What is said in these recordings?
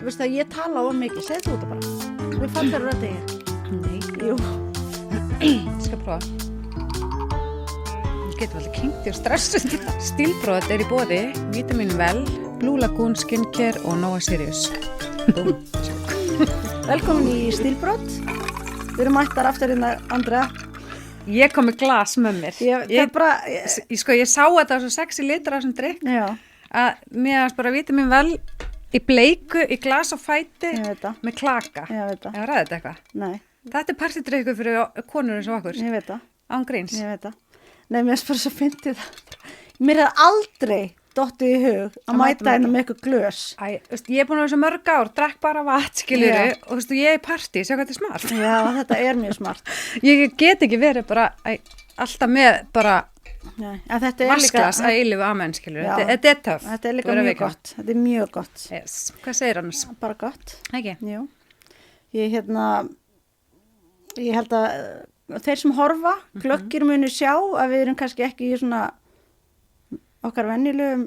Þú veist að ég tala of mikið, segð þú þetta bara. Við fattar þetta ég. Nei, Jú. ég skal prófa. Ég get alveg kynnt og stressuð. Stílbrot í boði, Vitamin Well, Blue Lagoon Skincare og Nova Sirius. Velkomin í Stílbrot. Við erum mættar aftur hérna, Andrea. Ég kom með glas með mér. Ég sá þetta svo 6 litra af þessum drykk. Já. Að mér varst bara Vitamin Well í bleiku, í glas og fæti með klaka. Ég veit það. Ég ræði þetta eitthvað. Nei. Þetta partydrykkur fyrir konur eins og okkur. Ég veit það. Án gríns. Ég veit það. Nei, mér er bara svo fyndið það. Mér er aldrei dottið í hug að mæta hérna með eitthvað glös. Ég er búin að vera svo mörg ár, drakk bara vatn, skiljuru, og ég er í partí, sjá hvað þetta er smart. Já, þetta er mjög smart. Ég get ekki verið bara alltaf með bara vasklas að eilífu amen, skiljuru. Þetta er töff. Þetta er líka mjög gott. Þetta er mjög gott. Yes. Hvað segir annars? Bara gott. Ekki? Jú. Ég held að þeir sem horfa, glöggir muni sjá að við erum kannski ekki í svona okkar venjulegum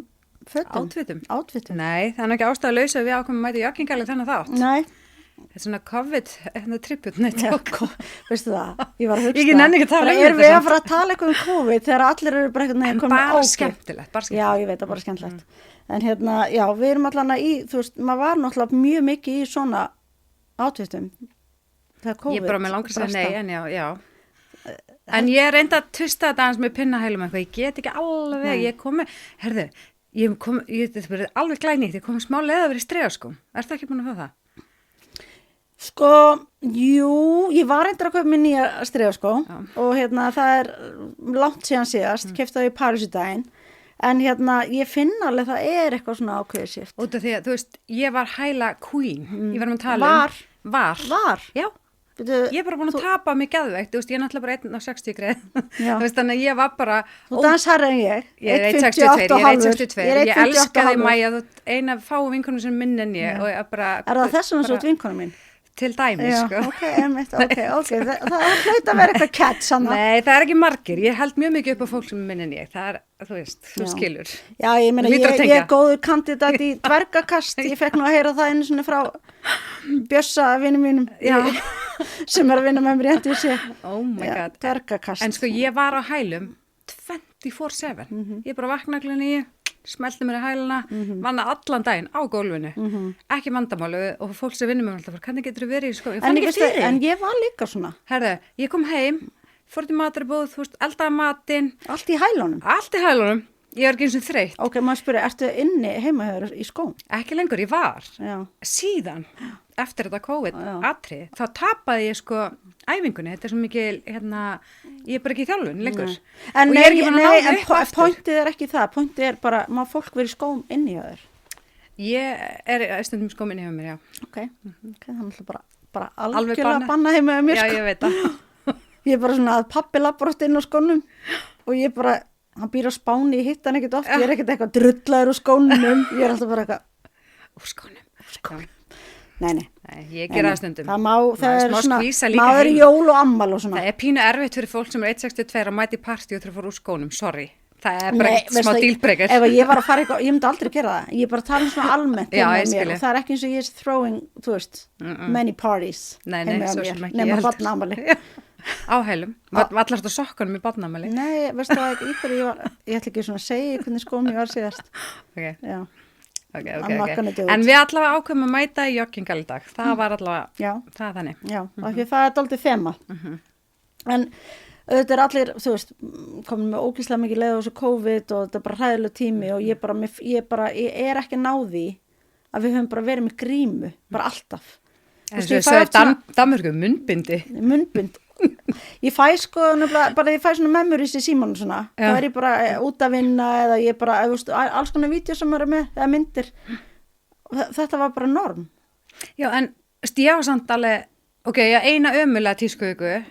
fötum. Átvitum. Nei, það er ekki ástæðulaus að við ákomum mæti joggingalið þennan þátt. Nei. Þetta er svona COVID-tripput. Veistu það? Ég var að hugsa Ég nenni ekki að tala um þetta. Erum við að fara að tala eitthvað um COVID þegar allir eru bara eitthvað komið bara skemmtilegt. Já, ég veit það, bara skemmtilegt. En já, við erum allan í, þú veist, maður var náttúrulega mjög mikið í svona átvitum. Þegar COVID. Ég bara með langar að segja nei, en já. En ég reynda að tusta þetta aðeins með pinnahælum eitthvað, ég get ekki alveg, ég komi, herðu, þetta verið alveg glænýtt, ég komi smá leið að vera í stregaskóm, ertu ekki búin að fá það? Sko, jú, ég var reyndur að kaupa mér nýja stregaskó og það er langt síðan síðast, keypti það í París í daginn, en ég finn alveg það er eitthvað svona ákveðið síft. Út af því að, þú veist, ég var hæla queen, ég var með að tala Var? Já. Ég er bara búin að tapa mig geðveikt, þú veist, ég er náttúrulega bara 1,60 greið, þú veist, þannig að ég var bara... Þú dans herra en ég. Ég er 1,62, ég elska þig Maja, þú eina fáu vinkonum sem minn en ég og ég bara... Er það þessum svo vinkonum mín? Til dæmis, sko. Ok, það hlaut að vera eitthvað catch, Sanna. Nei, það er ekki margir, ég held mjög mikið upp á fólk sem er minn en ég, það er, þú veist, þú skilur. Já, ég meina, ég er góður kandidat í dvergakast, ég fekk nú að heyra það einu svona frá Bjössa, vinum mínum, sem er að vinna með mér í NTC. Oh my god. Dvergakast. En sko, ég var á hælum 24/7, ég bara vakna klukkan 9, smelti mér í hæluna, vanna allan daginn á gólfinu, ekki vandamálu og fólk sem vinnur mig alltaf, hvernig getur þú verið í skóla? En ég var líka svona. Herðu, ég kom heim, fór til matarabúð, þú veist, eldaði matinn. Allt í hælunum? Allt í hælunum, ég er ekki eins og þreytt. Ok, maður spyrir, ertu inni heimahöður í skóm? Ekki lengur, ég var. Já. Síðan, eftir þetta COVID-atrið, þá tapaði ég sko æfingunni, þetta er svo mikið, ég er bara ekki í þjálfun lengur. En pointið er ekki það, pointið er bara, má fólk verið í skóm inni hjá þér? Ég er stundum í skóm inni hjá mér, já. Ok, þannig að bara algjörlega banna heima hjá mér, sko. Já, ég veit það. Ég er bara svona að pabbi labbrott inn á skónum og ég bara, hann býr á Spáni, ég hitt hann ekkert oft, ég er ekkert eitthvað drullaður úr skónum, ég er alltaf bara eitthvað. Úr skónum. Nei, ég ger það stundum. Það er svona, maður er jól og ammal og svona. Það er pínu erfitt fyrir fólk sem er 1,62 að mæti í partí og þurfa að fara úr skónum, sorry. Það er bara eitt smá dílbreykar. Ef ég var að fara eitthvað, ég myndi aldrei gera það. Ég er bara að tala svona almennt já, með mér og það er ekki eins og ég er throwing, þú veist, many parties. Nei, svo sem ekki. Nefna barnaamali. Á hælum. Vallast á sokkunum í barnaamali. Nei, veistu það ekki, ég ætla ekki svona að segja hvernig skóm ég var síðast. Ok. Já. Okay. En við allavega ákveðum að mæta í joggingal í dag. Það var allavega, það er þannig. Já, af því það er dálítið þema. En auðvitað er allir, þú veist, komin með ógeðslega mikið leið á þessu COVID og þetta er bara hræðileg tími og ég er ekki náði að við höfum bara verið með grímu, bara alltaf. Þú veist, Danmörku, munnbind. Ég fæ svona memories í símanum svona, þá er ég bara út að vinna eða ég bara, alls konar vídeó sem eru með, eða myndir, þetta var bara norm. Já, en ég var samt alveg, eina ömulega tískuviku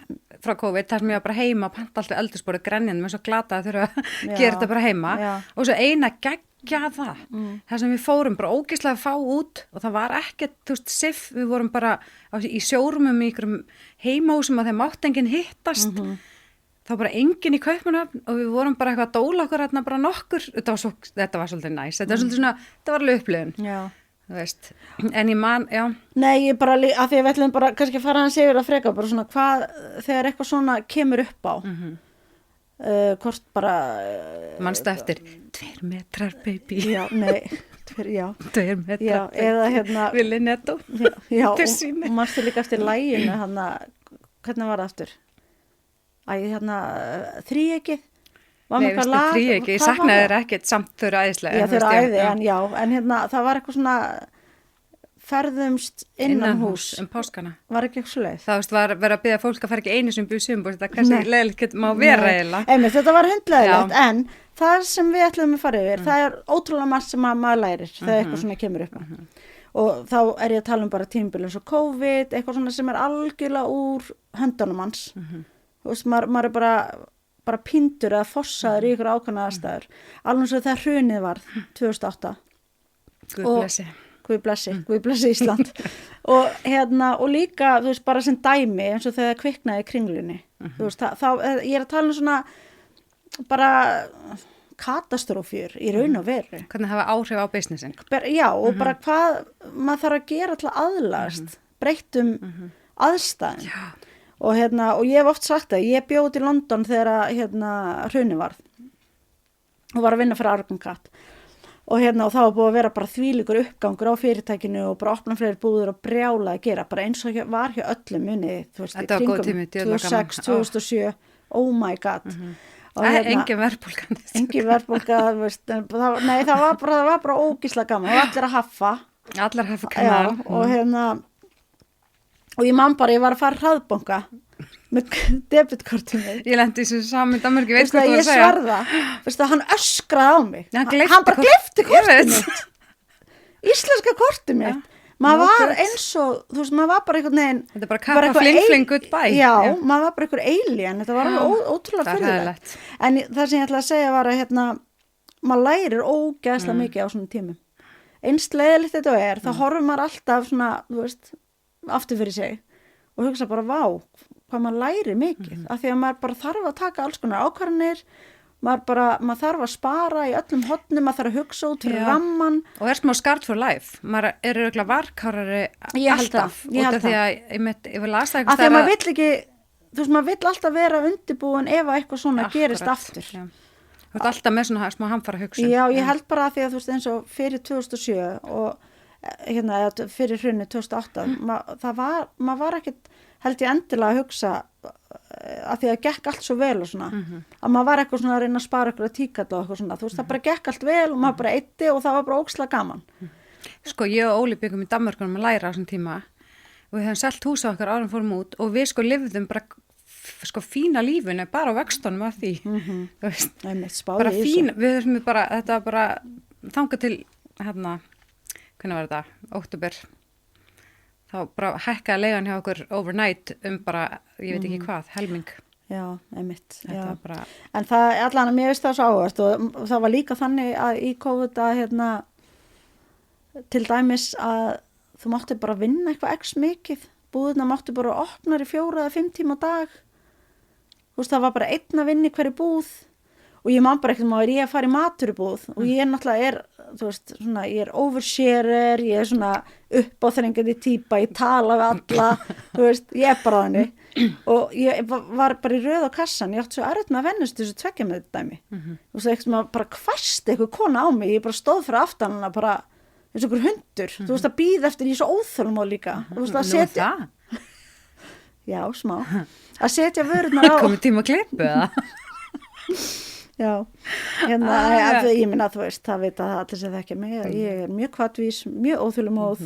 frá COVID, þar sem ég var bara heima og panta alltaf eldursporið grenjandi, mér svo glata að þurfa að gera þetta bara heima og svo eina það sem við fórum bara ógeðslega að fá út og það var ekkert, þú veist, við vorum bara í sjórumum í ykkurum heimahúsum að þeim mátt enginn hittast þá bara enginn í Kaupmannahöfn og við vorum bara eitthvað að dóla okkur hérna bara nokkur, þetta var svolítið næs, þetta var svolítið svona, þetta var alveg upplifun þú veist, en ég man, já. Nei, ég bara, að því að við ætlum bara kannski að fara hans yfir að freka, bara svona hvað, þegar eitthvað svona kemur upp á, hvort bara... Manstu eftir, 2 metrar, baby. Já, nei, 2 metrar, já, eða hérna... Vili Netto. Já, og manstu líka eftir læginu, hérna, hvernig var það eftir? Hérna, þríekið. Nei, veistu, þríekið, ég saknaði þeir ekkert samt þau eru æðislega. Já, þau eru æði, en hérna, það var eitthvað svona ferðumst innan hús. Páskana. Var ekki eitthvað svoleiðis? Það var verið að biðja fólk að fara ekki einu sem búið sumbúr, þetta kannski leiðilegt má vera eiginlega. Einmitt, þetta var hundleiðilegt, en það sem við ætlum að fara yfir, það er ótrúlega margt sem maður lærir þegar eitthvað svona kemur upp á. Og þá er ég að tala um bara tímabil eins og COVID, eitthvað svona sem er algjörlega úr höndunum hans. Þú veist, maður er bara píndur eða fossaður í ykkur ákvæmna aðstæður. Alveg eins og þegar hrunið var 2008. Guð blessi Ísland. og líka, þú veist, bara sem dæmi eins og þegar kviknaði í Kringlunni. Þú veist, ég er að tala um svona bara katastrófjur í raun og veru. Hvernig hafa áhrif á businessin? Já, og bara hvað maður þarf að gera til að aðlast, breyttum aðstæðum. Já. Og ég hef oft sagt það, ég bjóð til London þegar hrunið varð og var að vinna fyrir Argon Cat. Og þá var búið að vera bara þvílíkur uppgangur á fyrirtækinu og bara opna fleiri búður og brjála að gera, bara eins og var hjá öllum munni, þú veist, í kringum 2006, 2007, oh my god. Engin verðbólga. Engin verðbólga, þú veist, nei, það var bara ógíslega gaman, og allir að haffa. Allir að haffa kannan. Og ég man bara, ég var að fara hraðbanka með debitkortið mig. Ég lendi í þessu saman Danmörku, veist hvað þú var að segja? Ég svarða, veistu, hann öskraði á mig. Hann bara gleypti kortið mitt. Íslenska kortið mitt. Maður var eins og, þú veist, maður var bara einhvern veginn. Þetta er bara kappa fling goodbye. Já, maður var bara einhver alien, þetta var ótrúlega fyrirlegt. En það sem ég ætla að segja var að maður lærir ógeðslega mikið á svona tímum. Eins leiðilegt þetta þá horfum maður alltaf svona, þú veist, aftur fyrir sig og hugsa bara, vá, hvað maður læri mikið, af því að maður bara þarf að taka alls konar ákvarðanir, maður þarf að spara í öllum hornum, maður þarf að hugsa út fyrir ramman. Og er smá scarred for life, maður er örugglega varkárari alltaf, út af því að ég vil lasa eitthvað. Af því að maður vill ekki, þú veist, maður vill alltaf vera undirbúin ef eitthvað svona gerist aftur. Já. Þú ert alltaf með svona smá hamfara hugsun. Já, ég held bara að því að þú veist eins og fyrir 2007 og fyrir hrunni 2008 maður var ekkert, held ég endilega að hugsa að því að gekk allt svo vel og svona að maður var eitthvað svona að reyna að spara eitthvað tíkall og eitthvað svona, þú veist, það bara gekk allt vel og maður bara eitti og það var bara ógeðslega gaman. Sko, ég og Óli byggum í Danmörkunum að læra á þessum tíma og við höfum selt hús á okkar árum fórum út og við sko lifðum bara fína lífinu bara á vöxtunum af því þú veist, bara fína við höfum bara, þetta var bara þangað til hvernig var þetta, óttúber þá bara hækkaði leigan hjá okkur overnight bara, ég veit ekki hvað, helming. Já, einmitt. Já. Bara... En það allan að mér veist það svo áhvert og það var líka þannig að í COVID að til dæmis að þú mátti bara vinna eitthvað x mikið, búðina mátti bara opna í 4 eða 5 tíma á dag, þú veist, það var bara einn að vinna í hverju búð og ég man bara ekkert maður ég að fara í maturubúð og ég náttúrulega þú veist, svona, ég er oversharer, ég er svona uppáþrengandi típa, ég tala við alla, þú veist, ég er bara þannig og ég var bara í röð á kassan, ég átti svo erfitt með að vennast þessu tveggja með þetta dæmi. Þú veist, eitthvað maður bara hvasti eitthvað kona á mig, ég bara stóð fyrir aftan hana bara eins og einhver hundur, þú veist, að bíða eftir ég svo óþolum á líka, þú veist, að setja... Já, smá. Að setja vörurnar á... Komið tíma að klippu, eða? Já, ég minna þú veist, það veit að allir sem þekkja mig, ég er mjög hvatvís, mjög óþulumóð.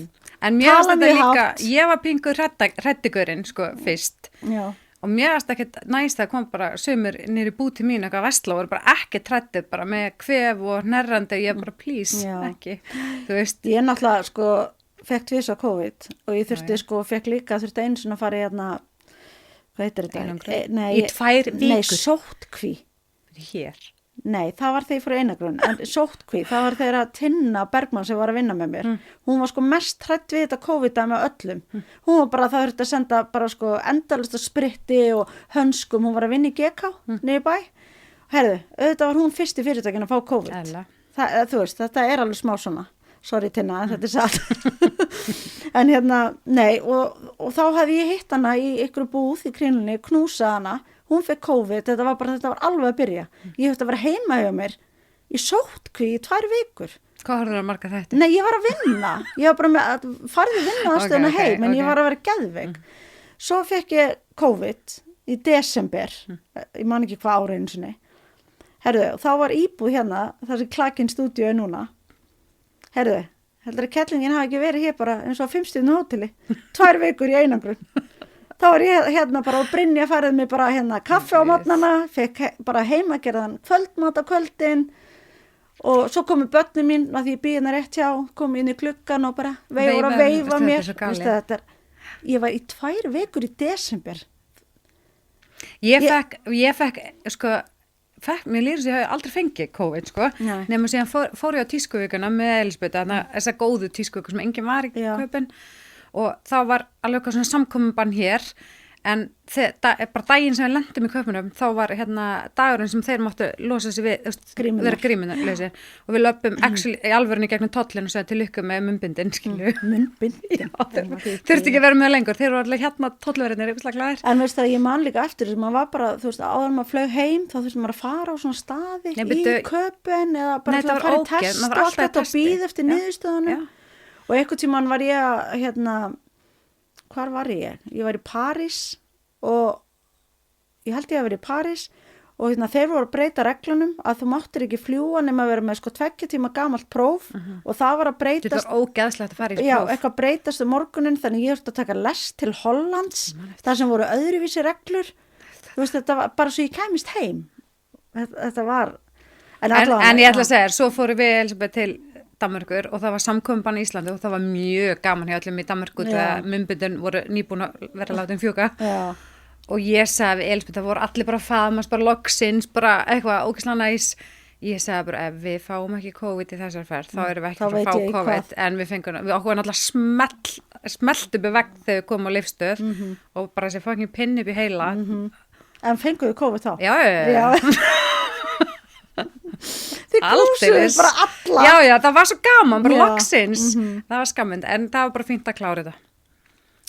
En mér varst þetta líka, ég var pingur hrættigurinn sko fyrst og mér varst ekkert næst að kom bara sömur niður í búti mín eitthvað vesla og voru bara ekki hrættið bara með kvef og hnerrandi og ég bara please, ekki, þú veist. Ég náttúrulega sko fekk tvís á COVID og ég þurfti einu sinni að fara í hvað heitir þetta? Í 2 vikur? Nei, sóttkví. Hér? Nei, það var þegar ég fór í einagrun, en sóttkví, það var þegar að Tinna Bergmann sem var að vinna með mér, hún var sko mest hrædd við þetta COVID-að með öllum, hún var bara, það þurfti að senda bara sko endalista spritti og hönskum, hún var að vinna í GK, niður bæ, herðu, auðvitað var hún fyrst í fyrirtækinu að fá COVID, þú veist, þetta er alveg smá svona, sorry Tinna, en þetta satt en nei, og þá hefði ég hitt hana í ykkur búð í Kringlunni, knúsað hana, hún fekk COVID, þetta var alveg að byrja, ég höfði að vera heima hjá mér í sóttkví í 2 vikur. Hvað horfður að marga þetta? Nei, ég var að vinna, ég var bara með farði vinna aðstöðuna heim, en ég var að vera geðveik. Svo fekk ég COVID í desember, ég man ekki hvað árið einu sinni. Herðu, þá var íbúð hérna, þar sem Klakin stúdíu er núna. Herðu, heldur að kettlingin hafi ekki verið hér bara eins og á 5-stjörnu hóteli, 2 vikur í einangrun. Þá var ég hérna bara og Brynja færið mig bara hérna kaffi á morgnana, fekk bara heimagerðan kvöldmat á kvöldin. Og svo komu börnin mín, að því ég býði hérna rétt hjá, komu inn í gluggan og bara veifa mér. Ég var í 2 vikur í desember. Ég fekk, sko, mér líður sem ég hafi aldrei fengið COVID, sko, nema síðan fór ég á tískuvíkuna með Elisabeth, þessa góðu tískuvíku sem enginn var í kaupin og þá var alveg eitthvað svona samkomubann hér, en bara daginn sem við lendum í kaupunum, þá var hérna dagurinn sem þeir máttu losa sig við, vera grímunarlausir og við löpum í alvörunni gegnum tollinu og sagði til ykkur með munnbindin, skilju. Munnbindin? Þurfti ekki að vera með lengur, þeir voru allir hérna tollverðinir, eitthvað glæðir. En veist það, ég man líka eftir þess að maður var bara, þú veist, áður maður flög heim, þá þurfti maður að fara á svona staði í kaupin eða bara að fara í test og allt þetta og bíða eftir niðurstöðunum. Og einhvern tímann var ég hvar var ég? Ég var í París og ég held ég að vera í París og þeir voru að breyta reglunum að þú máttir ekki fljúga nema að vera með 2 tíma gamalt próf og það var að breytast. Þetta var ógeðslegt að fara í próf. Já, eitthvað breytast morgunin þannig ég þurfti að taka lest til Hollands þar sem voru öðruvísi reglur. Þú veist, þetta var bara svo ég kæmist heim. Þetta var... En ég ætla að segja, svo fórum við Elisabeth til Danmörkur og það var samkomubann í Íslandi og það var mjög gaman hjá öllum í Danmörku þegar munnbindin voru nýbúin að vera látin fjúka og ég sagði við Elisabeth, það voru allir bara faðmast, bara loksins, bara eitthvað ógeðslega næs. Ég sagði bara, ef við fáum ekki COVID í þessar ferð, þá erum við ekki að fá COVID, en við okkur náttúrulega smelt upp í vegg þegar við komum á lyfstöð og bara þessi fucking pinn upp í heila. En fenguðu COVID þá? Já. Þið knúsuðu bara alla. Já, það var svo gaman, bara loksins. Það var skammend, en það var bara fínt að klára þetta.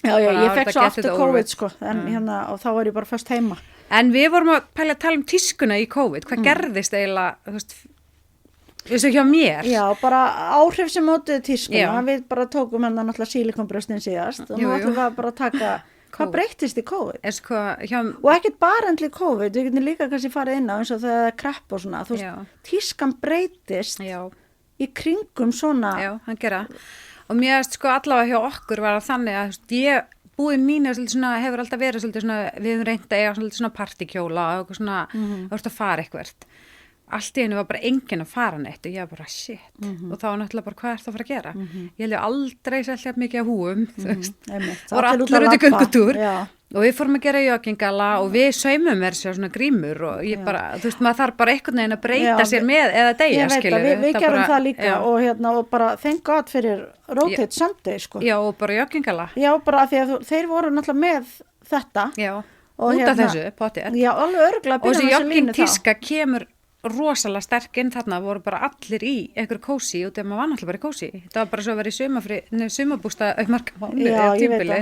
Já, ég fekk svo aftur COVID, sko, en og þá var ég bara först heima. En við vorum að tala um tískuna í COVID. Hvað gerðist eiginlega, þú veist hjá mér? Já, bara áhrif sem mótuðu tískuna. Við bara tókum náttúrulega sílikonbrjóstin síðast og nú ætlum við bara að taka... Hvað breyttist í COVID? Og ekkert bara endli COVID, við getum líka kannski farið inn á eins og þegar það er krepp og svona. Þú veist, tískan breytist í kringum svona. Já, hann gera. Og mér sko allavega hjá okkur var það þannig að búin mín hefur alltaf verið svolítið svona, við hefum reynt að eiga svolítið svona partykjóla og eitthvað svona, þú veist að fara eitthvað. Allt í einu var bara enginn að fara neitt og ég var bara shit og þá var náttúrulega bara hvað það að fara að gera ég held ég aldrei selt mikið af húum þú veist, voru allir út í göngutúr og við fórum að gera joggingala og við saumum svona grímur og ég bara, þú veist, maður þarf bara einhvern veginn að breyta sér með eða deyja, skilur við gerum það líka og bara thank God fyrir Rotate Sunday, sko. Já, og bara joggingala. Já, bara af því að þeir voru náttúrulega með þetta. Já, út af þessu, potið. Já, alveg örugglega og þessi joggingtíska kemur rosalega sterk inn þarna, voru bara allir í einhver kósi og þegar maður var náttúrulega bara í kósi það var bara svo að vera í sumarbústa auðmarka mánuði eða tímbili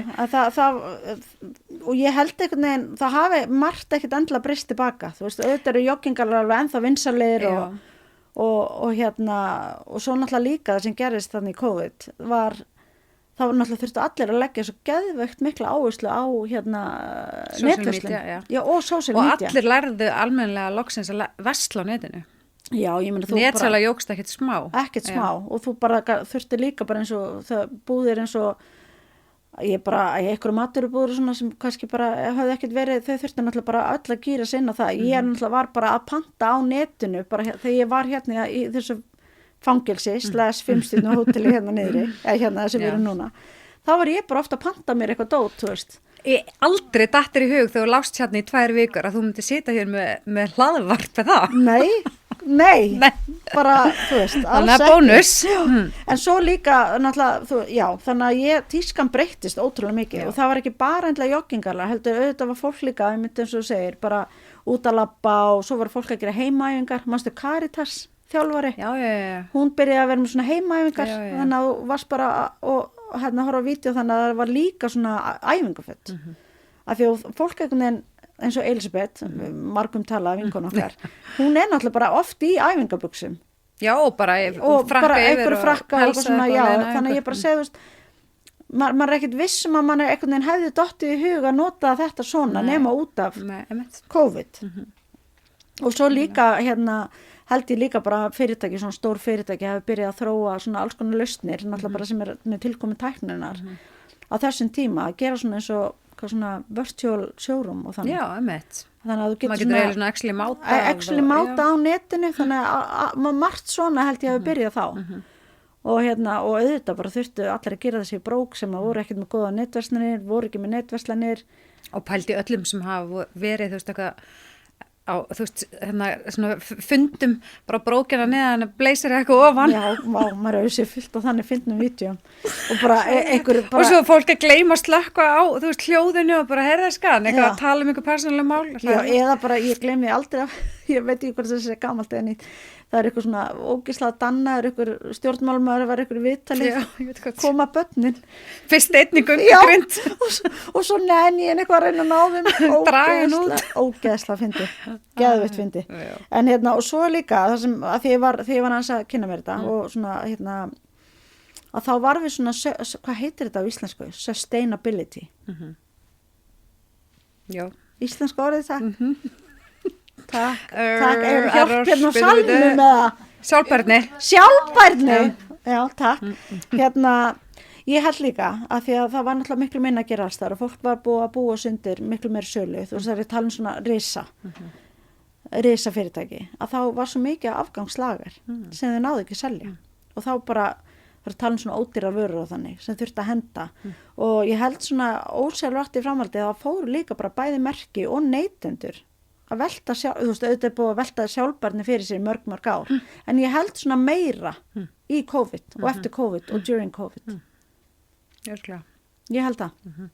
og ég held einhvern veginn það hafi margt ekkert endilega breyst tilbaka, þú veist, auðvitað eru joggingar alveg ennþá vinsalegir og svo náttúrulega líka það sem gerist þannig í COVID var þá náttúrulega þurftu allir að leggja svo geðveikt mikla áherslu á netverslun. Já, og social media. Og allir lærðu almennilega loksins að versla á netinu. Já, ég meina þú Netsala jógst ekkert smá. Ekkert smá og þú bara þurfti líka bara eins og það búðir eins og einhverju maturubúður og svona sem kannski bara hafði ekkert verið, þau þurfti náttúrulega bara öll að gýra sig inn á það. Ég náttúrulega var bara að panta á netinu bara þegar ég var hérna í þessu fangelsi, /5-stjörnu hóteli hérna niðri, eða hérna þessi við erum núna. Þá var ég bara ofta að panta mér eitthvað dót, þú veist. Aldrei dattir í hug þegar þú lást hérna í 2 vikur að þú myndir sita hér með hlaðvarp með það. Nei, bara, þú veist, alls ekki. Þannig að bónus. En svo líka, náttúrulega, þannig að tískan breyttist ótrúlega mikið og það var ekki bara endlega joggingarlega, heldur auðvitað var fólk líka, eins og þú segir, bara út að labba og svo var fólk að gera heimaæfingar, manstu Caritas? þjálfari. Já. Hún byrjaði að vera með svona heimaæfingar, Já. þannig að þú varst bara og hérna horfa á vídeo, þannig að það var líka svona æfingafött. Af því að fólk einhvern veginn, eins og Elisabeth, margum talað vinkonu okkar, hún er náttúrulega bara oft í æfingabuxum. Já, og bara bara einhverju frakka og helsa svona, já, eitthvað, þannig að ég bara segi, þú veist, maður er ekkert vissum að mann einhvern veginn hefði dottið í hug að nota þetta svona nema út af COVID. Og svo líka hérna held ég líka bara fyrirtæki, svona stór fyrirtæki hafi byrjað að þróa svona alls konar lausnir, náttúrulega bara sem er með tilkomin tækninar á þessum tíma, að gera svona eins og svona virtual showroom og þannig. Já, einmitt. Þannig að þú getur svona actually máta á netinu, þannig að margt svona held ég að byrja þá. Og hérna, og auðvitað bara þurftu allir að gera þessi brók sem að voru ekkert með góða netverslanir, voru ekki með netverslanir. Og pældi öllum sem hafa verið, þú veist, eitthvað á, þú veist, hérna, svona fundum bara brókina neðan, blazer eitthvað ofan. Já, maður hefur sér fyllt á þannig fyndnum vídeum. Og bara einhver bara... Og svo fólk að gleyma slökkva á, þú veist, hljóðinu og bara heyrða skan, eitthvað að tala einhver persónuleg mál. Já, eða bara, ég gleymi aldrei ég veit ekki hvort þessi er gamalt eða nýtt. Það er eitthvað svona ógislega dannaður, eitthvað stjórnmálmaður var eitthvað viðtali, koma börnin. Fyrst einni göngugrind. Og svo nenni en eitthvað að reyna að ná þeim. Ógeðslega fyndi, geðvitt fyndi. En hérna, og svo líka, það sem, að því ég var aðeins að kynna mér þetta, og svona, hérna, að þá var við svona, hvað heitir þetta á íslensku? Sustainability. Já. Íslensku orðið það? Takk, hefur hjálp hérna á salnum með það. Sjálfbærni. Já, takk. Hérna, ég held líka að því að það var náttúrulega miklu minna að gera alls þar og fólk var búið að búa sundir miklu meiri sölu. Þú veist, það er talað um svona risa fyrirtæki. Að þá var svo mikið afgangslager sem þau náðu ekki að selja. Og þá bara var að tala um svona ódýrar vörur og þannig sem þurfti að henda. Og ég held svona ósjálfrátt í framhaldið að það fóru líka bara bæði merki og neytendur að velta, þú veist, auðvitað er búið að velta sjálfbærni fyrir sér mörg ár. En ég held svona meira í COVID og eftir COVID og during COVID. Jörglega. Ég held það.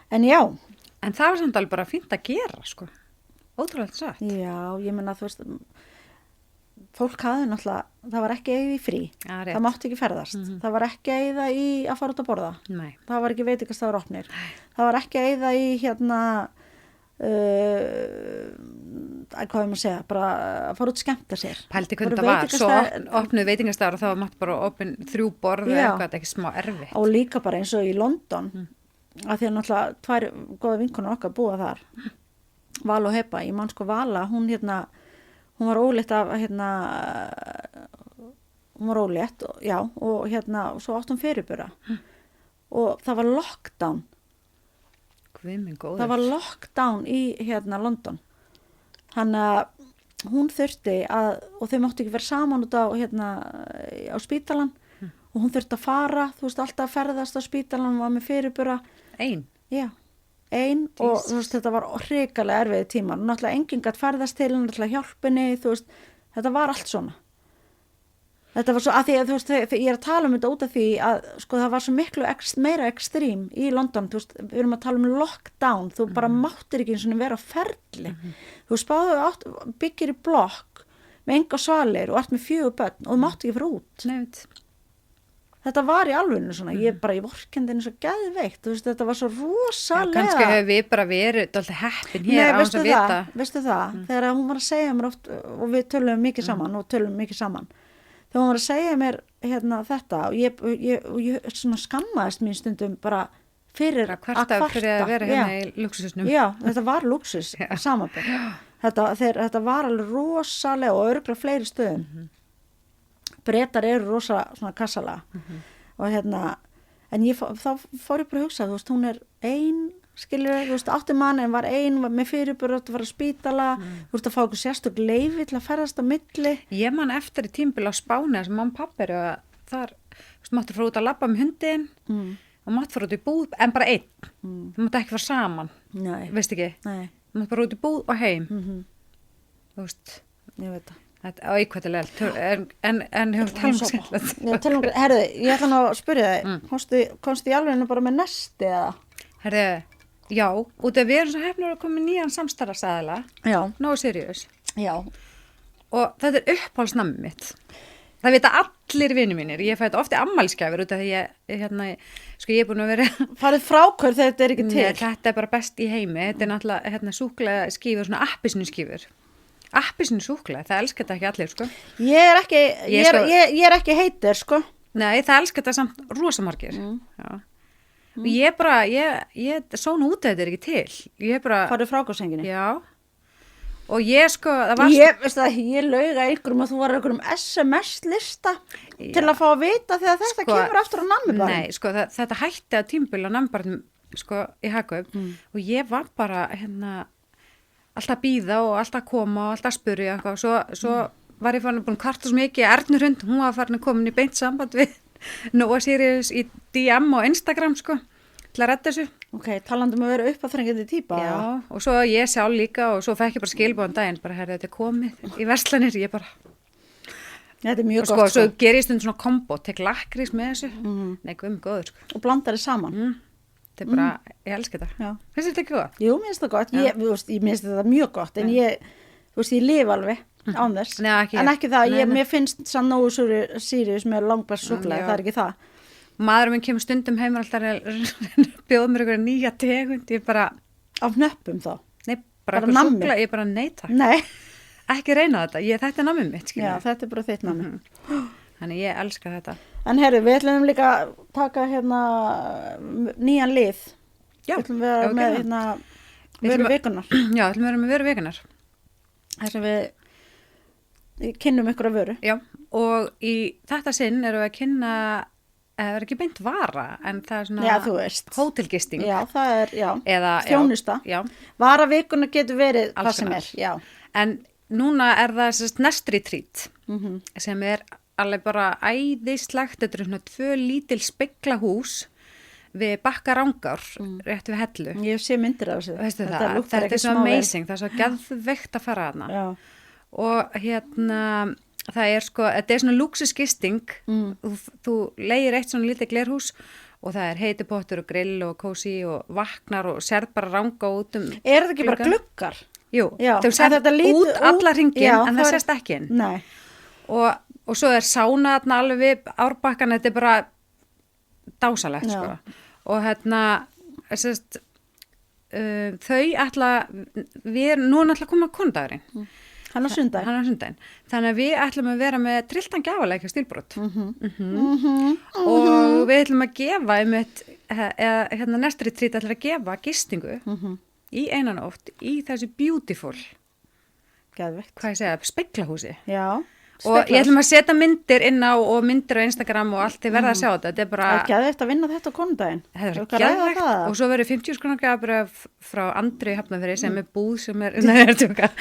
En já. En það var samt alveg bara fínt að gera, sko. Ótrúlega satt. Já, ég meina, þú veist, fólk hafði náttúrulega, það var ekki eigið í frí. Ja, það mátti ekki ferðast. Það var ekki eigið í að fara út að borða. Nei. Það var ekki veitingastafur opnir. Það var ekki eigið í hérna hvað er maður að segja, bara að fara út skemmta sér. Pældi hvernig það var, svo opnuð veitingastafur og þá var mátt bara opin 3 borð eða eitthvað, þetta er ekki smá erfitt. Og líka bara eins og í London, að því að náttúrulega 2 góða vinkonur okkar búa þar, Vala og Heba, ég man sko Vala, hún var ólétt af, hún var ólétt, já, og og svo átt hún fyrirbura. Og það var lockdown. Það var lockdown í London. Þannig að hún þurfti að, og þau máttu ekki vera saman út á á spítalan og hún þurfti að fara, þú veist, alltaf að ferðast á spítalan og var með fyrirbura. Ein? Já, ein. Og þú veist, þetta var hrikalega erfiði tímar. Náttúrulega enginn gat ferðast til henni, náttúrulega hjálpunni, þú veist, þetta var allt svona. Þetta var svo, að því að þú veist, ég er að tala um þetta út af því að, sko, það var svo miklu meira ekstrím í London, þú veist, við erum að tala um lockdown, þú bara máttir ekki eins og vera á ferli. Þú spáðu byggir í blokk með enga svalir og ert með 4 börn og þú mátt ekki fara út. Nefnt. Þetta var í alvörinu svona, ég vorkenndi henni svo geðveikt, þú veist, þetta var svo rosalega. Já, kannski hefur við bara verið dálítið heppin hér á þess að vita. Veistu það, þegar hún var að segja mér oft, og við tölum mikið saman, þegar hún var að segja mér þetta og ég svona skammaðist mín stundum bara fyrir að kvarta. Fyrir að vera hérna í lúksusnum. Já, þetta var lúksus samanbyrð. Þetta var alveg rosalega og örugglega fleiri stöðum. Bretar eru rosa svona kassalega. Og en þá fór ég bara að hugsa, þú veist, hún er ein, skilur, þú veist, 8 mann en var ein, var með fyrirbura að fara að spítala, þú veist, að fá okkur sérstök leyfi til að ferðast á milli. Ég man eftir í tímabil á Spáni sem mamma og pappi eru að þar, þú veist, máttu fara út að labba með hundin og máttu fara út í búð, en bara einn. Þú máttu ekki fara saman. Nei. Veist ekki? Nei. Þú máttu bara út í búð og heim. Þú veist. Ég veit það. Þetta er áíkvæmtilega, en hefur talað um skemmtilegt. Herðu, ég ætla nú að spyrja þig, komstu í alveg bara með nesti eða? Herðu, já, út af við erum svo hefnir að koma nýjan samstarfsaðila. Já. Nógu serious. Já. og þetta uppáhaldsnammi mitt. Það vita allir vinir mínir, ég fæ þetta oft í ammælisgjafir út af því ég er búin að vera... Farið frá hver þegar þetta ekki til? Nei, þetta bara best í heimi, þetta náttúrulega súkkulaði skífur, svona appelsínu skífur. Appelsínu súkkulaði, það elskar þetta ekki allir, sko. Ég er ekki heitir, sko. Nei, það elskar þetta samt rosamargir. Já. Ég svona út að þetta ekki til. Ég bara... Farið frá ákvæmsenginni? Já. Og ég sko, það var... Ég lauga einhverjum að þú var einhverjum SMS-lista til að fá að vita þegar þetta kemur aftur á nammibarn. Nei, sko, þetta hætti að tímabil á nammibarnum, sko, í Hagkaup og ég var bara, alltaf að bíða og alltaf að koma og alltaf að spyrja eitthvað. Svo var ég farin búin að kvarta svo mikið, Ernurhund, hún var farin að koma í beint samband við Nóa Sirius í DM og Instagram, sko, til að redda þessu. Ok, talandum að vera uppáþrengjandi típa. Já, og svo ég sjálf líka og svo fekk ég bara skilbóðan daginn, bara þetta er komið í verslanir, ég bara... Þetta er mjög og gott, sko. Svo ger ég stund svona kombo, tek lakrís með þessu, nei, góður, sko. Og blandar þið saman. Þetta er bara, ég elska þetta. Já. Finnst þetta ekki góð? Jú, mér finnst það gott, ég finnst þetta mjög gott, en ég lifa alveg án þess. Nei, en ekki það, mér finnst sann Nóa Sirius með langbærs súkkulaði, það er ekki það. Maðurinn minn kemur stundum heim og alltaf bjóða mér einhverja nýja tegund, ég bara... Af nöppum þá? Nei, bara eitthvað súkkulaði, ég bara neita. Nei. Ekki reyna þetta, þetta er nammið mitt, skilja. Já, þetta er bara þitt nammi. Þannig ég elska þetta. En herru, við ætlum líka að taka nýjan lið. Já. Við ætlum að vera með veru vikunar. Já, við ætlum að vera með veru vikunar. Þess að við kynnum ykkur að vöru. Já, og í þetta sinn erum við að kynna... Það er ekki beint vara, en það er svona hótelgisting. Já, það er, eða, þjónusta. Já. Varavikuna getur verið hvað sem er. Já. En núna er það Nest Retreat, sem er alveg bara æðislegt. Þetta eru svona 2 lítil speglahús við Bakka Rangár, rétt við Hellu. Ég sé myndir af þessu. Veistu það, þetta er svo amazing, það er svo geðveikt að fara þarna. Já. Og það er sko, þetta er svona lúxusgisting, þú leigir eitt svona lítið glerhús og það er heitipottur og grill og kósi og vaknar og sérð bara ranga út Er þetta ekki bara gluggar? Jú, þú sérð út alla hringin en það sérst ekki inn. Nei. Og svo er sána þarna alveg við Árbakkan, þetta er bara dásalegt, sko. Og þau ætla, nú er náttúrulega komið að kondagurinn. Hann á sundaginn. Þannig að við ætlum að vera með trilltan gjafaleik á Stílbrot. Og við ætlum að gefa Nest Retreat ætlum að gefa gistingu í einanótt í þessu beautiful speglahúsi. Já. Og ég ætlum að setja myndir inn á og myndir á Instagram og allt þið verða að sjá þetta. Þetta er bara... Það er geðveikt að vinna þetta á konudaginn. Það er geðveikt og svo verður 50 krónar gjafabréf frá Andri Hafnarfirði sem er búð sem er... Nei, það er tjóka.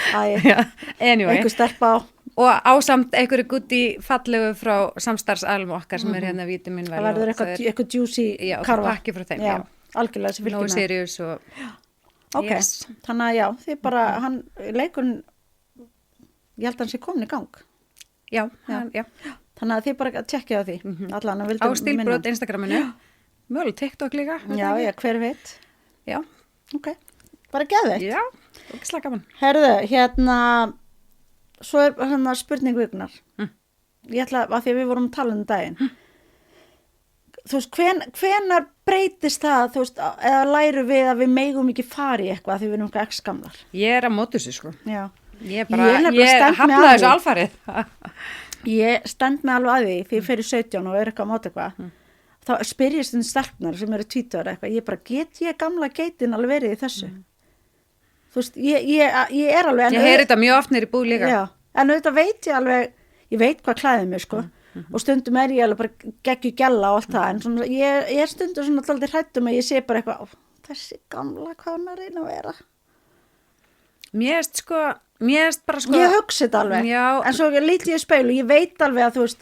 Anyway. Einhver stelpa á. Og ásamt einhverju gutti fallegu frá samstarfsalum okkar sem er hérna Vítamin vel. Það verður eitthvað juicy karfa. Já, pakki frá þeim, já. Algjörlega þessi fylgina. Nóa Sirius og... Ok, þannig að já, þið bara, leikurinn, ég held að hann sé komin í gang. Já. Þannig að þið bara tjekkja á því. Allan að á Stílbrot Instagraminu. Mögulega TikTok líka. Já, hver veit. Já. Ok, bara geðveikt. Já, ógeðslega gaman. Herðu, svo er spurning vikunar. Ég ætla, að því að við vorum að tala daginn. Þú veist, hvenar breytist það, þú veist, eða læru við að við megum ekki fara í eitthvað því við erum eitthvað ekki gamlar? Ég er að móti þessu, sko. Já. Ég hafnaði þessu alfarið. Ég stend mig alveg að því því ég fer í 17 og er eitthvað að móta eitthvað. Þá spyr ég stund stelpnar sem eru 20 ára eitthvað. Ég bara, get ég gamla geitin alveg verið í þessu? Þú veist, ég er alveg... Ég heyri þetta mjög oft niður í búð líka. Já, en auðvitað veit ég alveg, ég veit hvað klæðið mér, sko. Og stundum er ég alveg bara geggju gælla og allt það. En svona, ég er stundum svona alltaf hrættum að ég sé bara eitthvað, þessi gamla, hvað hún að reyna að vera? Mér erst bara sko... Ég hugsi þetta alveg, en svo lítið ég speil og ég veit alveg að þú veist,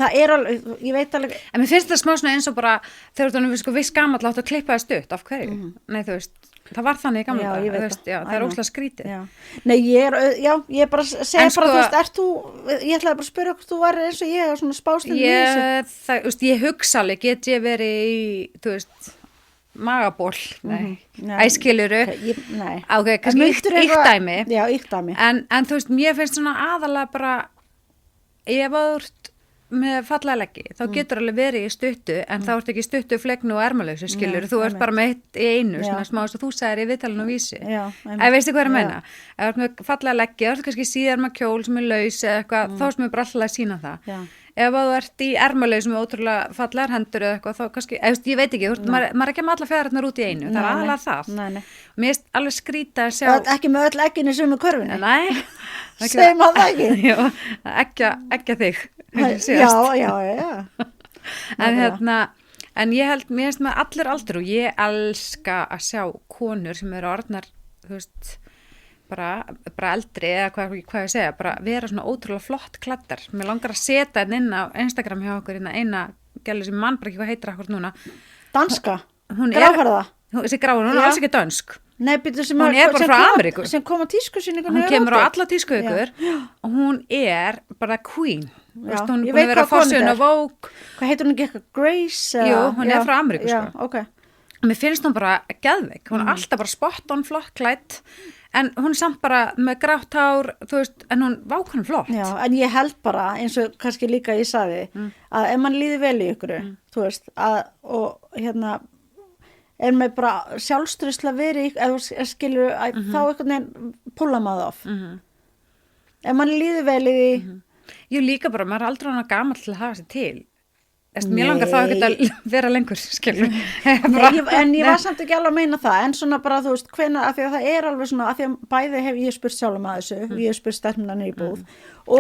það er alveg, ég veit alveg... En mér finnst það smá svona eins og bara, þegar þú erum sko viss gamall átt að klippa það stutt, af hverju? Nei, þú veist, það var þannig í gamla dag, það er óslega skrítið. Já. Nei, ég bara segja bara, þú veist, ég ætlaði bara að spyrja hvort þú var eins og ég og svona spáslinn í þessu. Ég hugsa alveg, get ég verið í, þú veist, magaból, nei, Nei. æskiluru, Nei. ok, kannski íktdæmi, Já, íktdæmi. en þú veist, mér finnst svona aðalega bara, ef að þú ert með fallega leggi, þá getur alveg verið í stuttu, en þá ert ekki í stuttu, flegnu og ermalausu, skilur, þú ert bara með eitt í einu, svona smá þess að þú sagðir í viðtalinu og vísi, veistu hvað er að meina? Ef þú ert með fallega leggi, þá ert kannski síðar með kjól sem er laus eða eitthvað, þá sem er bara alltaf að sína það. Já. Ef þú ert í ermalausu með ótrúlega fallegar hendur eða eitthvað, þá kannski, ég veit ekki, maður er ekki með alla feðararnar út í einu, það er aðalega það. Nei. Mér finnst alveg skrýta að sjá... Og ekki með öll egginu sem er körfinu. Nei. Segum að það ekki. Já, ekki þig. Já. En ég held, mér finnst með allir aldur og ég elska að sjá konur sem eru orðnar, þú veist, bara eldri eða hvað ég segja, bara vera svona ótrúlega flott kladdar. Mér langar að setja inn á Instagram hjá okkur eina gælu sem mann bara ekki hvað heitir akkur núna. Danska? Gráhærða? Þessi gráhærða, hún er alls ekki dönsk. Nei, býtu sem hún er bara frá Ameríku. Sem kom á tískusýningunni. Hún kemur á alla tískuvikur og hún er bara queen. Já, hún ég búin veit að vera hvað konur forsöðun og Vogue. Hvað heitir hún ekki eitthvað? Grace? Jú, hún er frá Ameríku, sko. Já, ok. Mér finnst hún bara geðveik. Hún er alltaf bara spot on flott klædd. En hún er samt bara með grátt hár, þú veist, en hún vákanum flott. Já, en ég held bara, eins og kannski líka ég sagði, að ef mann líður vel í ykkur, þú veist, og er með bara sjálfströðsla verið, eða skilur, þá einhvern veginn púla maður off. Ef mann líður vel í því... Jú, líka bara, maður er aldrei hana gamall til að hafa sér til. Mér langar þá ekki að vera lengur, skilur. En ég var samt ekki alveg að meina það, en svona bara, þú veist, hvenær, af því að það er alveg svona, af því að bæði hef ég spurt sjálfum að þessu, ég hef spurt stelpnarnir í búð.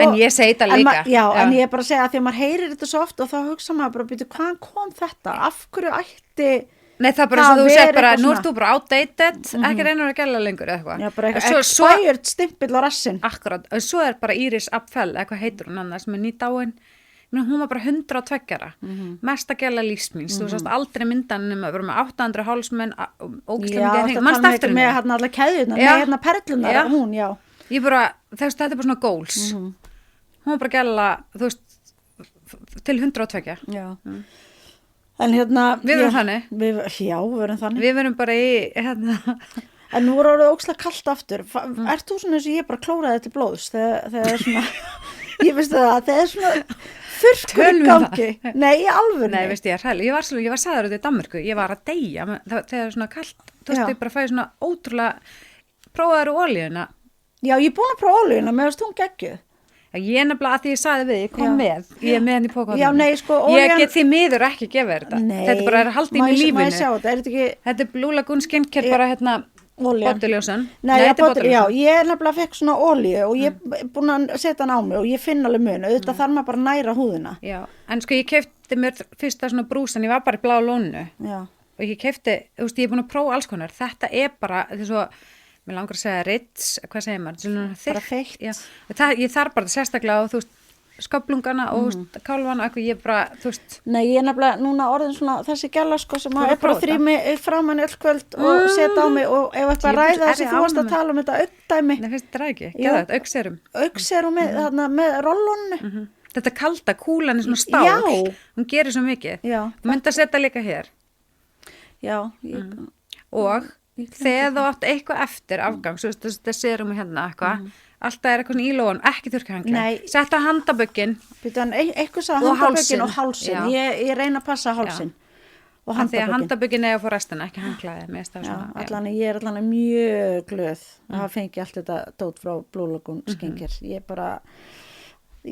En ég segi þetta líka. En ég er bara að segja að því að maður heyrir þetta svo oft og þá hugsa maður bara, býtu, hvaðan kom þetta? Af hverju ætti... Nei, það er bara svo þú segir bara, nú ert þú bara outdated, ekki reynur að gæla lengur eða eitthvað. Já, bara eitthvað expired stimpill á rassinn. Akkurat, og svo er bara Iris Apfel, eitthvað heitur hún annars, sem er nýdáin. Hún var bara 102 mesta gæla lífsmýns, þú sást aldrei myndan nema bara með 800 hálsmenn, ógislega mikið hring, mannst eftir henni. Já, það með allar keðjurnar, með hérna perlunar, hún, já. Ég bara, þetta er bara svona goals. Hún var bara gæla, þú veist, til 102. Já. En hérna... Við verum þannig. Já, við verum þannig. Við verum bara í, hérna... En nú voru orðið ógeðslega kalt aftur. Ert þú svona eins og ég bara klóraði til blóðs þegar er svona... Ég veistu það, þegar er svona þurrkur í gangi. Nei, í alvörni. Nei, veistu ég er hræl. Ég var sagður út í Danmörku. Ég var að deyja. Þegar er svona kalt, þú veist, ég bara fæði svona ótrúlega... Prófaður úr olíuna. Já, ég er búin að prófa olíuna, með þess hún geggjuð. Ég nefnilega að því ég sagði við, ég kom með, ég er með henni í pókvöldinu. Já, nei, sko, ég get því miður ekki gefið þetta. Nei, þetta bara er haldið í mig lífinu. Sjá, þetta er Blue Lagoon skincare bara hérna botuljósun. Nei, já, ég nefnilega fekk svona olíu og ég er búin að setja hann á mig og ég finn alveg mun, auðvitað þarf maður bara að næra húðina. Já, en sko ég keypti mér fyrsta svona brúsan, ég var bara í blá lónu. Já. Og ég keypti, þú veist, ég er búin að prófa alls konar. Þetta er bara, þetta er svo mér langar að segja Ritz, hvað segir maður? Bara feitt. Ég þarf bara sérstaklega á, þú veist, sköflungana og kálvana, eitthvað ég bara, þú veist. Nei, ég er nefnilega núna orðin svona þessi gæla, sko, sem er bara þrý mig framan öll kvöld og setja á mig og ef eitthvað ræða þessi, þú varst að tala um þetta augdæmi. Nei, finnst þetta ekki, geða þetta, augserum. Augserum með rollonu. Þetta kalda, kúlan er svona stál, hún gerir svo mikið. Já. Þú myndi að setja líka hér. Já. Og þegar þú átt eitthvað eftir afgang, svo þetta serum við hérna eitthvað, alltaf er eitthvað í lóan, ekki þurrkahengla, setta handaböggin eitthvað sagði handaböggin og hálsin, ég reyna að passa hálsin og handaböggin. Því að handaböggin er að fá restina, ekki henglaði. Ég er allan mjög glöð að hafa fengið allt þetta dót frá Blue Lagoon skincare. Ég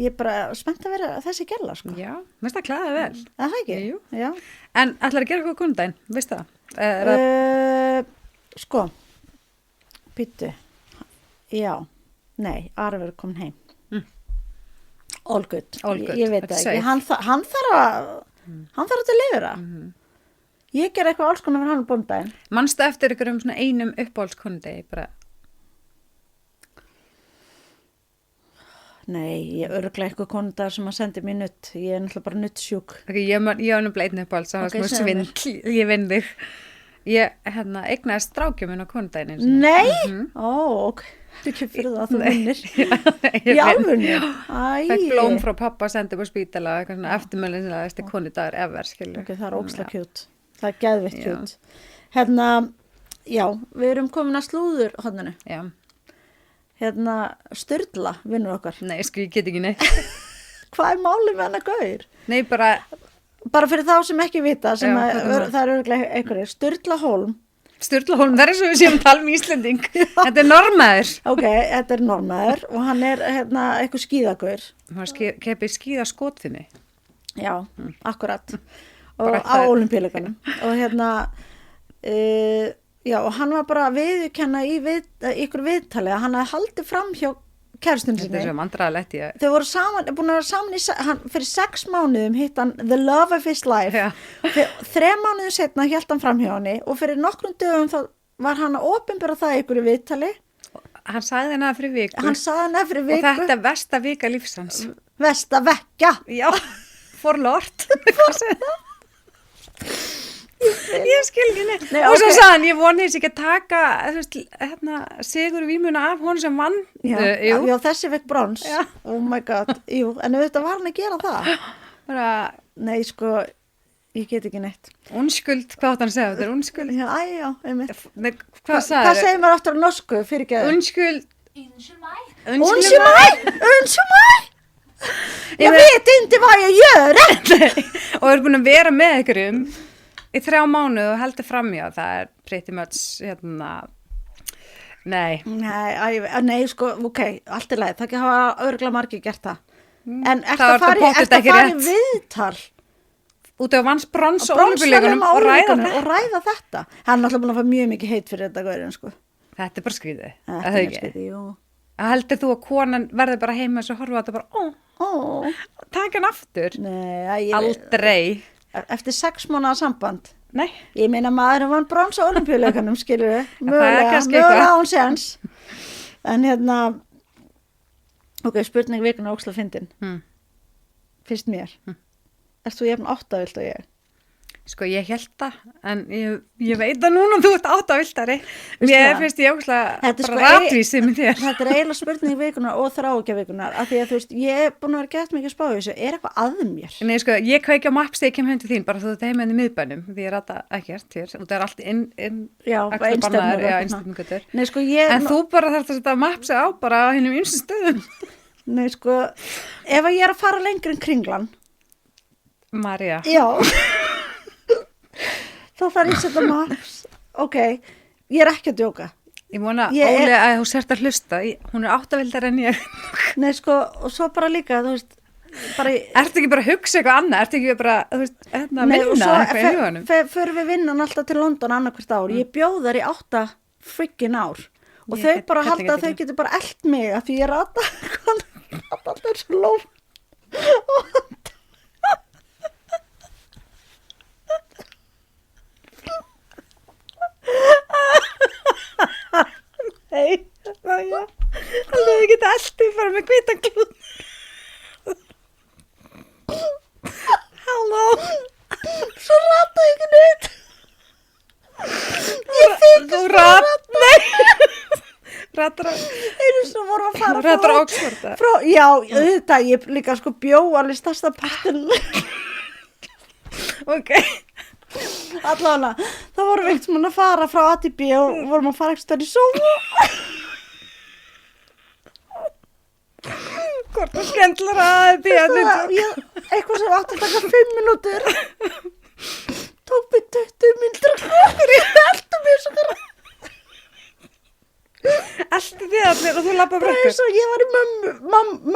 er bara spennt að vera þessi gæla, sko. Já, veist það klæði vel. Það ekki? Jú. Já. En ætlar að gera eitthvað kundaginn, veist það? Sko, byttu, já, nei, Arfur kom heim. All good. Ég veit það ekki, hann þarf að delivera. Ég ger eitthvað alls konar fyrir hann bóndaginn. Manstu eftir ykkur svona einum uppáhaldskundi bara? Nei, ég örgla eitthvað konundar sem að sendi mér nutt. Ég er náttúrulega bara nuttsjúk. Ok, ég var náttúrulega einn uppáhalds, það var smá svindl, ég vinn þig. Ég eignaði strákjum minn á konundaginn. Nei? Ok. Þú ekki fyrir það að þú vinnir. Í alvörni? Fekk blóm frá pappa, sendi upp á spítala, eitthvað svona eftirmælinn, þetta er konudagur ever, skilur. Ok, það er ógeðslega kjút. Það er geðvitt kjút. Já, við erum komin að slúður hodninu. Já. Sturla, vinnur okkar. Nei, sko, ég get ekki neitt. Hvað er málið með hana gaur? Nei, bara Fyrir þá sem ekki vita, sem Já, það er örugglega einhverjir. Sturla Hólm. Sturla Hólm, það er svo við séum að tala um Íslending. Þetta er normaður. Ok, þetta er normaður og hann er eitthvað skíðagaur. Hann var kepið skíðaskotfinni. Já, akkurat. Og Bara á Ólympíuleikunum. Og já, og hann var bara að viðurkenna í ykkur viðtali að hann hafði haldið fram hjá kærustunni Þetta sinni. er svo vandræðalegt ég. Þau voru búin að vera saman hann, fyrir 6 mánuðum hitt hann the love of his life. Já. 3 mánuðum setna hélt hann fram hjá henni og fyrir nokkrum dögum þá var hann að opinbera það í ykkur viðtali. Hann sagði henni það fyrir viku. Hann sagði henni það fyrir viku. Og þetta er versta vika lífsans. Versta vekja. Já, forlort. Ég skil ekki neitt. Nei, og svo ok. sagði hann, ég voni þess ekki að taka sigur vímuna af hún sem vann. Já, þessi vekk brons. Já. Oh my god. Jú, en auðvitað var hann að gera það. Bara, Nei, sko, ég get ekki neitt. unskuld, hvað átt hann að segja? Þetta er unskuld. Já, einmitt. Nei, hvað Hvað sagði segir maður aftur á norsku fyrir ekki? Unskuld. Unnskyld mig. Unnskyld mig! Unnskyld mig! Jag vet inte vad jag gör! Og er búin að vera með einhverjum í 3 mánuð og heldur framjá. Það er pretty much, nei. Nei, sko, ok, allt er leið. Það ekki hafa örugglega margir gert það. En Það ertu var að fara þetta pottþétt ekki í rétt. viðtal? Út af vans brons og Bronsverðlaunum Ólympíuleikunum og ræða Ólympíuleikunum þetta. og ræða þetta. Hann er náttúrulega búin að fá mjög mikið heit fyrir þetta gaurin, sko. Þetta er bara skrýðið. Þetta Það er ekki. skrítið, jú. Heldur þú að konan verður bara heima og svo horfa á þetta bara, taka hann aftur? Nei, Aldrei. eftir 6 mánaða samband. Nei. Ég meina maðurinn vann brons á Ólympíuleikunum, skilur við. það er kannski Mögulega eitthvað. hún séns. En ok, spurning vikuna óksla fyndin. Fyrst mér. Ert þú jafn áttavilt og ég? Sko, ég held það, en ég veit að núna þú ert áttavildari. Mér það? finnst ég óslega Þetta er bara sko ratvísið með þér. Þetta er eiginlega spurning vikunar og þráhyggja af því að þú veist, ég er búin að vera gett mikið að spá í þessu, er eitthvað að mér? Nei, sko, ég kveiki á Maps þegar ég kem heim til þín, bara þú ert heima henni í miðbænum, því ég rata ekkert hér, og það er allt einstefnugötur. Nei, sko, En þú bara þarft að setja Maps á bara á hennum ymsum stöðum. Nei, sko, ef að ég er að fara lengur en Kringlan, María. já, þá þarf ég að setja Maps, ok, ég er ekki að djóka. Ég vona, Ég er- Óli, að þú sért að hlusta, hún er áttavildari en ég. Nei, sko, og svo bara líka, þú veist, bara... Ertu ekki bara að hugsa eitthvað annað? Ertu ekki bara, þú veist, Nei, og vinna svo eitthvað í huganum? förum við vinnan alltaf til London annarkvort ár. Ég bjóð þar í 8 friggin ár. Og Ég þau get- bara kalla halda að ekki þau þetta. getur bara elt mig af því ég rata alltaf svo lóf. Hei, það er ég. Alveg ekki alltaf bara með hvítan klút. Halló. Svo rata ég ekki neitt. Ég þykist Þú bara að rata. Nei. Ratar á, Einu sem vorum að fara ratar á Oxford. Já, auðvitað, ég líka sko bjó alveg stærsta partin. Ok. Allavega, þá vorum við einhvern að fara frá A til B og vorum að fara eitthvað í Sóma. Hvort þú skemmtlar að því að þetta. Eitthvað sem átti að taka 5 mínútur. Tók mig 20 mínútur að klokkur í elda mér svo bara. Allt í því allir og þú lappa Bara brekkur. eins og ég var í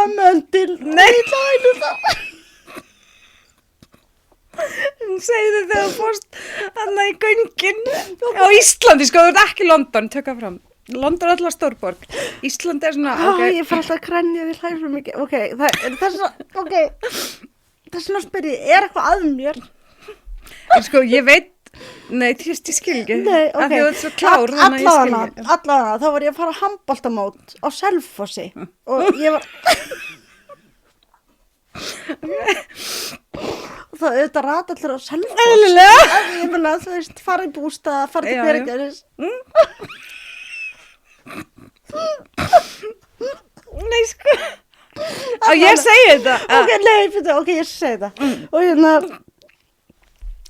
mömmu öndin. Nei. Það er það. Hún segði þegar þú fórst annað í göngin á Íslandi, sko, þú ert ekki London, tökka fram. London er alltaf stórborg. Íslandi er svona, ok. Ég fara alltaf að krænja við hlæður svo mikið. Ok, þess vegna spyr ég, er eitthvað að mér? En sko, ég veit, nei, ég skil ekki. Nei, ok. Af því þú ert svo klár, þannig að ég skil ekki. Allavega, þá var ég að fara á handboltamót á Selfossi og ég var... og það auðvitað rata allir á Selfoss. Eðlilega. Ég meina, þú veist, fara í bústað, fara til Já, já. Byrgjaris. Nei, sko. Og ég segi þetta. Ok, nei, fyrir, ok, ég segi þetta. Og hérna,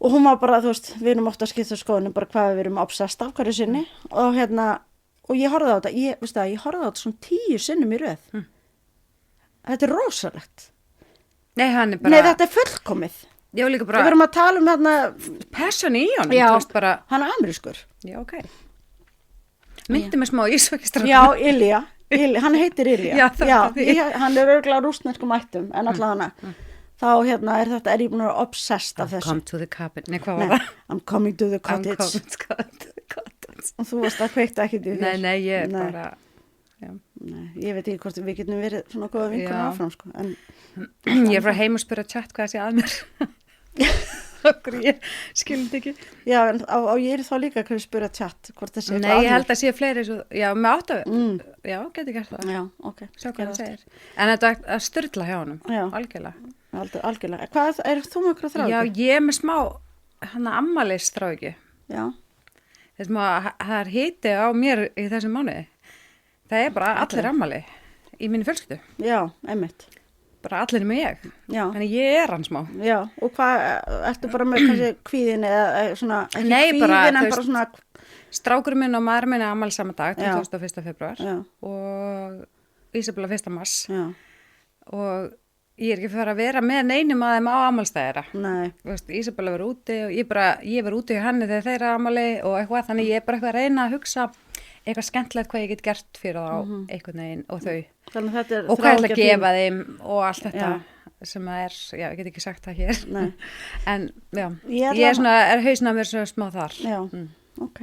og hún var bara, þú veist, við erum ofta að skipta skoðunum bara hvað við erum obsessed af hverju sinni og og ég horfði á þetta, ég horfði á þetta svona 10 sinnum í röð. Þetta er rosalegt. Nei, hann er bara... Nei, þetta er fullkomið. Ég var líka bara... Við verum að tala um passion í honum, já, þú veist bara... hann er amerískur. Já, ok. Myndi mig smá ísvækistráð. Já, Ilja, hann heitir Ilja. Já, það hann er örgulega rússneskum ættum, en alltaf hana. Þá er ég búin að vera obsessed af þessu. Come to the cabin. Nei, hvað var það? I'm coming to the cottage. I'm coming to the cottage. Og þú varst að kveikta ekki því þér. Nei, ég er bara... Já. Nei, ég veit ekki hvort við getum verið svona góða vinkunar áfram, sko. En, ég er frá heim og spyrja chat hvað það sé að mér. Okkur, ég skildi ekki. Já, en ég er þá líka að spyrja chat hvort það sé Nei, ég held að sé fleiri svo... Já, með átt að... Já, geti gert það. Já, ok. Sjá hvað það segir. En þetta er að styrla hjá honum. Já. Algjörlega. Hvað, þú með okkur þráðugi? Já, ég er með smá ammælis þráðugi. Já. Þessum að það er hiti á mér í þessum mánuði. Það er bara allir ammæli í minni fjölskyldu. Já, einmitt. Bara allir með ég. Já. Þannig ég er hann smá. Já, og hvað, ertu bara með kannski kvíðin eða svona, ekki Nei, kvíðin bara, en bara svona... Strákurinn minn og maður minn er ammæli sama dag, 21. febrúar. Já. Og Ísabella 1. mars. Já. Og ég er ekki fyrir að vera með neinum að þeim á ammælstæðira. Nei. Ísabella verið úti og ég verið úti hjá henni þegar þeir eru ammæli og eitthvað, þannig ég er bara eitthvað að reyna að hugsa eitthvað skemmtilegt hvað ég get gert fyrir þá einhvern veginn og þau. Þannig þetta er og hvað ég ætla að gefa þeim og allt þetta sem er, já, ég get ekki sagt það hér. Nei. En já, ég er svona, hausna mér svo smá þar. Já, ok.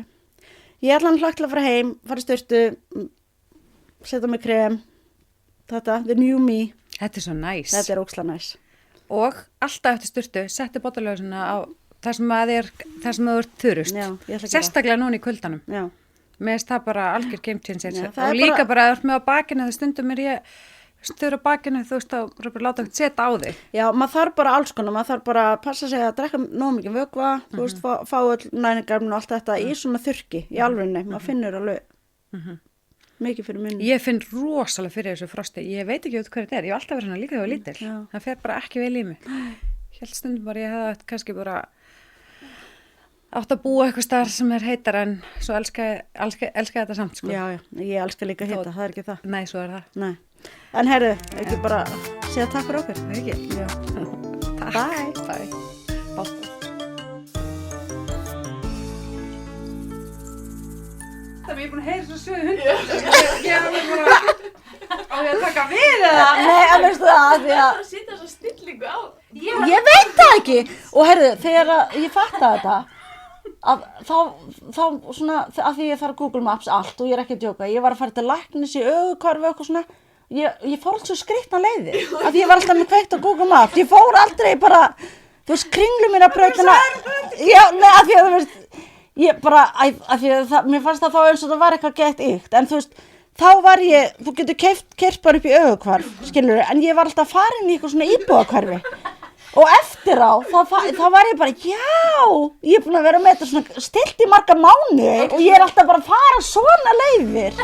Ég ætla hann hlagt til að fara heim, fara í styrtu, setja mig krem, the new me. Þetta er svo næs. Þetta er óksla næs. Og alltaf eftir styrtu, setti botalöfusina á það sem að þú ert þurrust. Já, ég ætla að gera. Sérstaklega núna í kuldanum. Já. Mér finnst það bara algjör game changer. Já, og líka bara að þú ert með á bakinu, það stundum ég stöður á bakinu, þú veist, þá bara láta ekki setja á þig. Já, maður þarf bara alls konar, maður þarf bara að passa sig að drekka nóg mikið vökva, þú veist, fá öll næringarminn og allt þetta í svona þurrki, í alvörinni, maður finnur alveg mikið fyrir munni. Ég finn rosalega fyrir þessu frosti, ég veit ekki hvað þetta er, ég hef alltaf verið svona líka þegar ég var lítil, það fer bara ekki vel í mig. Helt stundum bara ég hefði kannski bara átt að búa eitthvað starf sem er heitar en svo elska þetta samt, sko. Já, ég elska líka heita, það er ekki það. Nei, svo er það. Nei. En herru, ekki bara segja takk fyrir okkur. Það ekki? Já. Takk. Bye. Bye. Það er ég búin að heyra svo sögðu hund. Ég er alveg bara á því að taka við eða? Nei, en veistu það, því að... Það sýta svo stillingu á. Ég veit það ekki. Og herru, þegar ég fatta þetta, að þá svona, að því ég þarf Google Maps allt og ég er ekki að djóka, ég var að fara til læknis í ögukvarfi og eitthvað svona, ég fór alltaf svo skrýtna leiðir, af því ég var alltaf með kveikt á Google Maps, ég fór aldrei bara, þú veist, kringlum mér að brautina, já, nei, af því að þú veist, ég bara, af því að mér fannst það þá eins og það var eitthvað gett ykt, en þú veist, þá var þú getur keyrt bara upp í ögukvarf, skilur, en ég var alltaf farin í eitthvað svona íbúðakvarfi. Og eftir á, þá var ég bara, já, ég er búin að vera með þetta svona stilt í marga mánuði og ég er alltaf bara að fara svona leiðir.